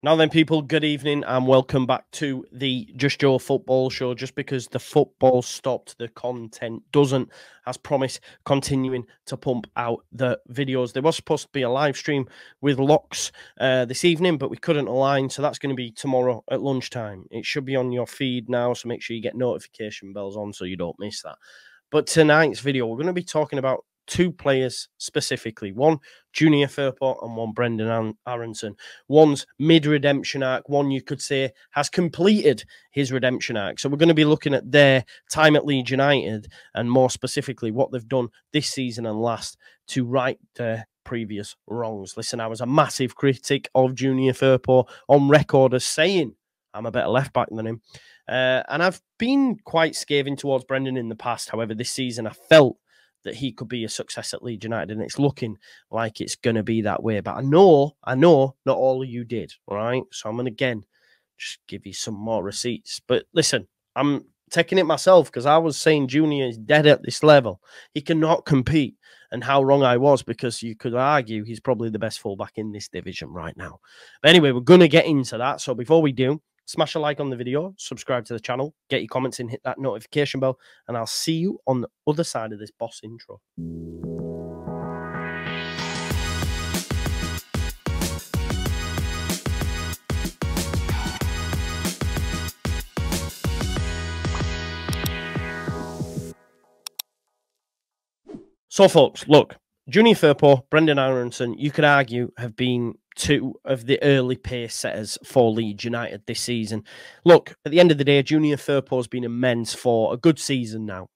Now then, people, good evening and welcome back to the Just Joe Football Show. Just because the football stopped, the content doesn't. As promised, continuing to pump out the videos. There was supposed to be a live stream with Locks this evening, but we couldn't align, so that's going to be tomorrow at lunchtime. It should be on your feed now, so make sure you get notification bells on so you don't miss that. But tonight's video, we're going to be talking about two players specifically. One, Junior Firpo, and one, Brendan Aaronson. One's mid-redemption arc. One, you could say, has completed his redemption arc. So we're going to be looking at their time at Leeds United and more specifically what they've done this season and last to right their previous wrongs. Listen, I was a massive critic of Junior Firpo, on record as saying I'm a better left-back than him. And I've been quite scathing towards Brendan in the past. However, this season I felt that he could be a success at Leeds United, and it's looking like it's going to be that way. But I know, not all of you did, all right? So I'm going to, again, just give you some more receipts. But listen, I'm taking it myself because I was saying Junior is dead at this level. He cannot compete, and how wrong I was, because you could argue he's probably the best fullback in this division right now. But anyway, we're going to get into that. So before we do, smash a like on the video, subscribe to the channel, get your comments in, hit that notification bell, and I'll see you on the other side of this boss intro. So, folks, look, Junior Firpo, Brendan Aaronson, you could argue have been two of the early pace setters for Leeds United this season. Look, at the end of the day, Junior Firpo has been immense for a good season now,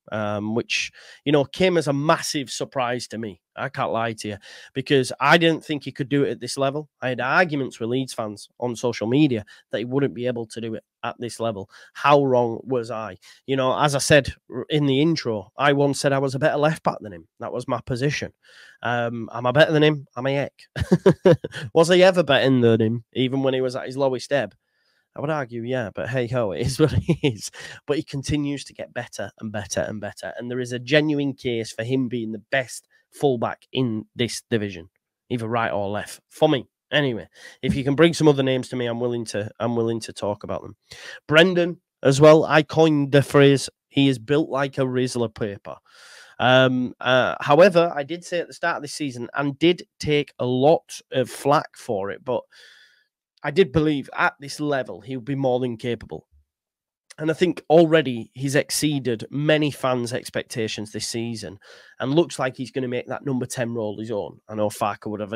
which, you know, came as a massive surprise to me. I can't lie to you, because I didn't think he could do it at this level. I had arguments with Leeds fans on social media that he wouldn't be able to do it at this level. How wrong was I? You know, as I said in the intro, I once said I was a better left back than him. That was my position. Am I better than him? Am I heck? Was I ever better than him, even when he was at his lowest ebb? I would argue, yeah, but hey ho, it is what it is. But he continues to get better and better and better. And there is a genuine case for him being the best fullback in this division, either right or left, for me. Anyway, if you can bring some other names to me, I'm willing to talk about them. Brendan, as well, I coined the phrase, he is built like a Rizzler paper. However, I did say at the start of this season, and did take a lot of flack for it, but I did believe at this level he would be more than capable. And I think already he's exceeded many fans' expectations this season and looks like he's going to make that number 10 role his own. I know Farker would have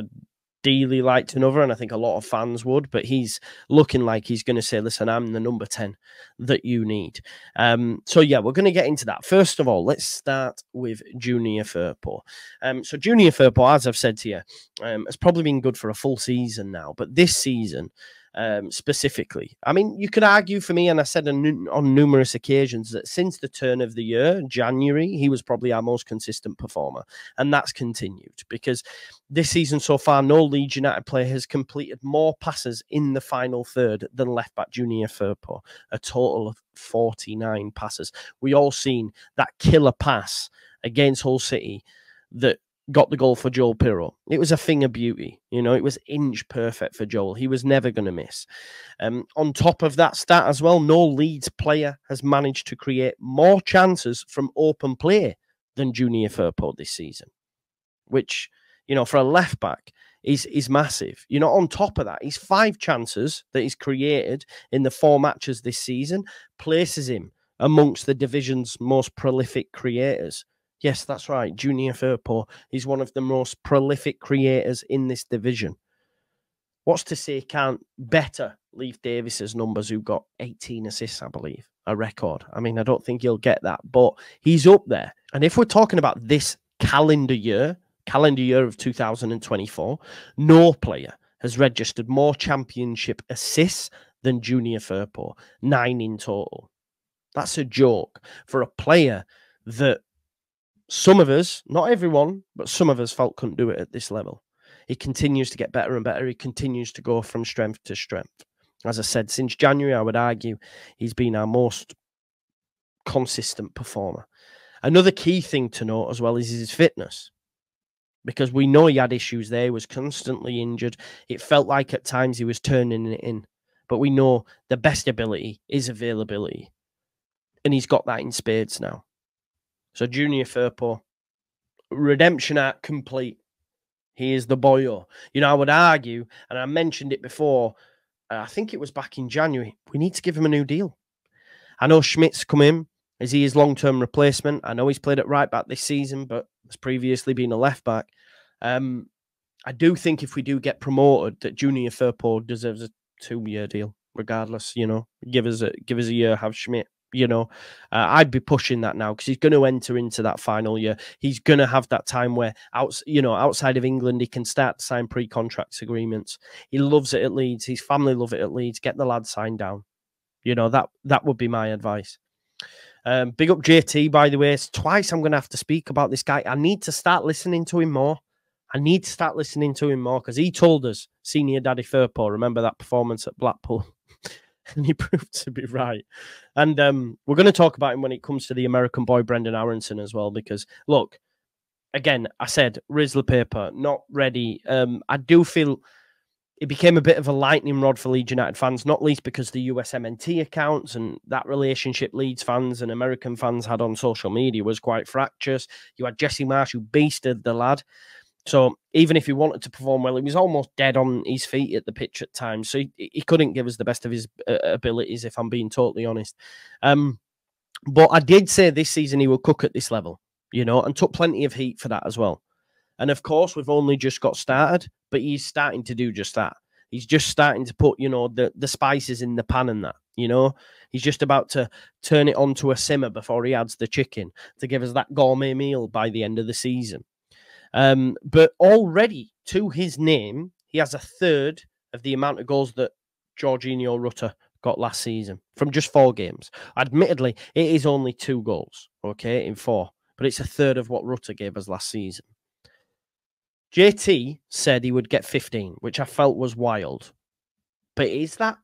ideally liked another, and I think a lot of fans would, but he's looking like he's going to say, listen, I'm the number 10 that you need. So yeah, we're going to get into that. First of all, let's start with Junior Firpo. So Junior Firpo, as I've said to you, has probably been good for a full season now, but this season specifically, I mean, you could argue for me, and I said on numerous occasions, that since the turn of the year, January, he was probably our most consistent performer, and that's continued, because this season so far, no Leeds United player has completed more passes in the final third than left-back Junior Firpo, a total of 49 passes. We all seen that killer pass against Hull City that got the goal for Joel Pirro. It was a thing of beauty. You know, it was inch perfect for Joel. He was never going to miss. On top of that stat as well, no Leeds player has managed to create more chances from open play than Junior Firpo this season, which, you know, for a left back is massive. You know, on top of that, his 5 chances that he's created in the 4 matches this season places him amongst the division's most prolific creators. Yes, that's right. Junior Firpo is one of the most prolific creators in this division. What's to say can't better Leif Davis's numbers, who got 18 assists, I believe, a record. I mean, I don't think he'll get that, but he's up there. And if we're talking about this calendar year of 2024, no player has registered more championship assists than Junior Firpo, 9 in total. That's a joke for a player that some of us, not everyone, but some of us felt couldn't do it at this level. He continues to get better and better. He continues to go from strength to strength. As I said, since January, I would argue he's been our most consistent performer. Another key thing to note as well is his fitness. because we know he had issues there. He was constantly injured. It felt like at times he was turning it in. But we know the best ability is availability. And he's got that in spades now. So Junior Firpo, redemption arc complete. He is the boyo. You know, I would argue, and I mentioned it before, I think it was back in January, we need to give him a new deal. I know Schmidt's come in. Is he his long-term replacement? I know he's played at right back this season, but has previously been a left back. I do think if we do get promoted, that Junior Firpo deserves a 2-year deal, regardless. You know, give us a year, have Schmidt. You know, I'd be pushing that now because he's going to enter into that final year. He's going to have that time where, outside of England, he can start to sign pre-contract agreements. He loves it at Leeds. His family love it at Leeds. Get the lad signed down. You know, that would be my advice. Big up JT, by the way. It's twice I'm going to have to speak about this guy. I need to start listening to him more. Because he told us, Senior Daddy Firpo, remember that performance at Blackpool? And he proved to be right. And we're going to talk about him when it comes to the American boy, Brendan Aaronson, as well. Because, look, again, I said, Rizzler paper, not ready. I do feel it became a bit of a lightning rod for Leeds United fans, not least because the USMNT accounts and that relationship Leeds fans and American fans had on social media was quite fractious. You had Jesse Marsh, who beasted the lad. So even if he wanted to perform well, he was almost dead on his feet at the pitch at times. So he couldn't give us the best of his abilities, if I'm being totally honest. But I did say this season he would cook at this level, you know, and took plenty of heat for that as well. And of course, we've only just got started, but he's starting to do just that. He's just starting to put, you know, the spices in the pan and that, you know. He's just about to turn it onto a simmer before he adds the chicken to give us that gourmet meal by the end of the season. But already, to his name, he has a third of the amount of goals that Jorginho Rutter got last season from just 4 games. Admittedly, it is only 2 goals, okay, in 4, but it's a third of what Rutter gave us last season. JT said he would get 15, which I felt was wild. But is that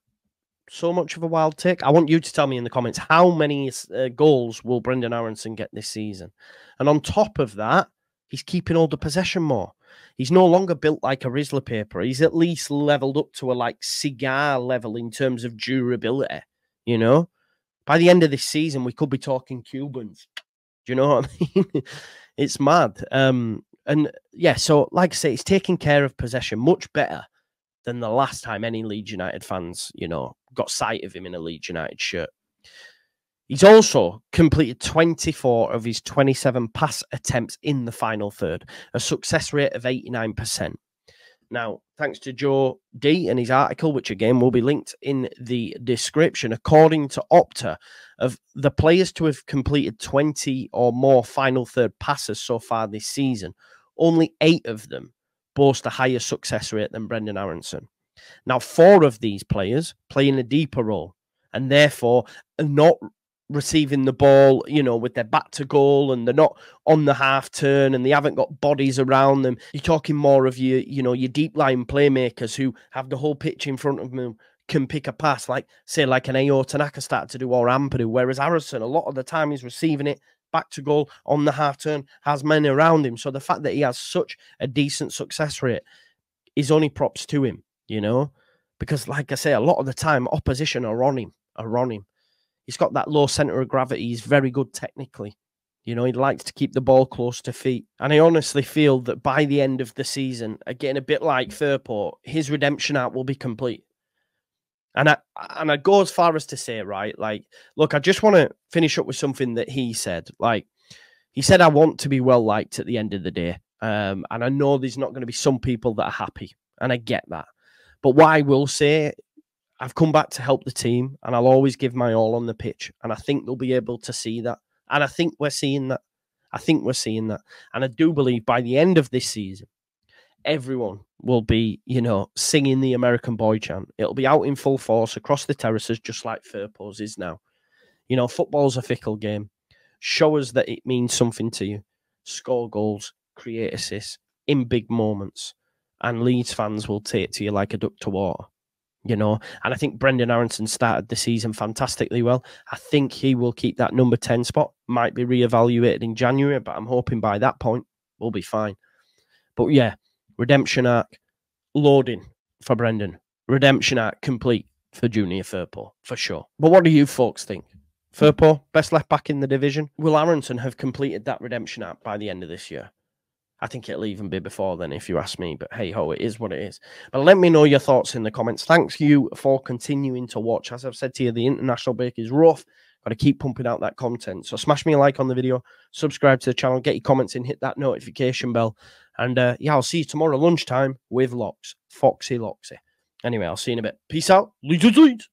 so much of a wild take? I want you to tell me in the comments, how many goals will Brendan Aaronson get this season? And on top of that, he's keeping all the possession more. He's no longer built like a Rizzler paper. He's at least leveled up to a like cigar level in terms of durability. You know, by the end of this season, we could be talking Cubans. Do you know what I mean? It's mad. And yeah, so like I say, he's taking care of possession much better than the last time any Leeds United fans, you know, got sight of him in a Leeds United shirt. He's also completed 24 of his 27 pass attempts in the final third, a success rate of 89%. Now, thanks to Joe D and his article, which again will be linked in the description, according to Opta, of the players to have completed 20 or more final third passes so far this season, only 8 of them boast a higher success rate than Brendan Aaronson. Now, 4 of these players play in a deeper role and therefore are not receiving the ball, you know, with their back to goal, and they're not on the half turn and they haven't got bodies around them. You're talking more of your deep line playmakers who have the whole pitch in front of them, can pick a pass, like say like an Ayo Tanaka started to do, or Ampadu, whereas Harrison, a lot of the time he's receiving it back to goal on the half turn, has men around him. So the fact that he has such a decent success rate is only props to him, you know, because like I say, a lot of the time opposition are on him. He's got that low centre of gravity. He's very good technically. You know, he likes to keep the ball close to feet. And I honestly feel that by the end of the season, again, a bit like Firpo, his redemption arc will be complete. And I go as far as to say, right, like, look, I just want to finish up with something that he said. Like, he said, I want to be well-liked at the end of the day. And I know there's not going to be some people that are happy. And I get that. But what I will say, I've come back to help the team, and I'll always give my all on the pitch. And I think they'll be able to see that. And I think we're seeing that. And I do believe by the end of this season, everyone will be, you know, singing the American boy chant. It'll be out in full force across the terraces, just like Firpo's is now. You know, football's a fickle game. Show us that it means something to you. Score goals, create assists in big moments. And Leeds fans will take to you like a duck to water. You know, and I think Brendan Aaronson started the season fantastically well. I think he will keep that number 10 spot. Might be reevaluated in January, but I'm hoping by that point we'll be fine. But yeah, redemption arc loading for Brendan. Redemption arc complete for Junior Firpo, for sure. But what do you folks think? Firpo, best left back in the division? Will Aaronson have completed that redemption arc by the end of this year? I think it'll even be before then, if you ask me. But hey ho, it is what it is. But let me know your thoughts in the comments. Thanks you for continuing to watch. As I've said to you, the international break is rough. Got to keep pumping out that content. So smash me a like on the video, subscribe to the channel, get your comments in, hit that notification bell. And yeah, I'll see you tomorrow lunchtime with Locks. Foxy Loxy. Anyway, I'll see you in a bit. Peace out. Leeds United.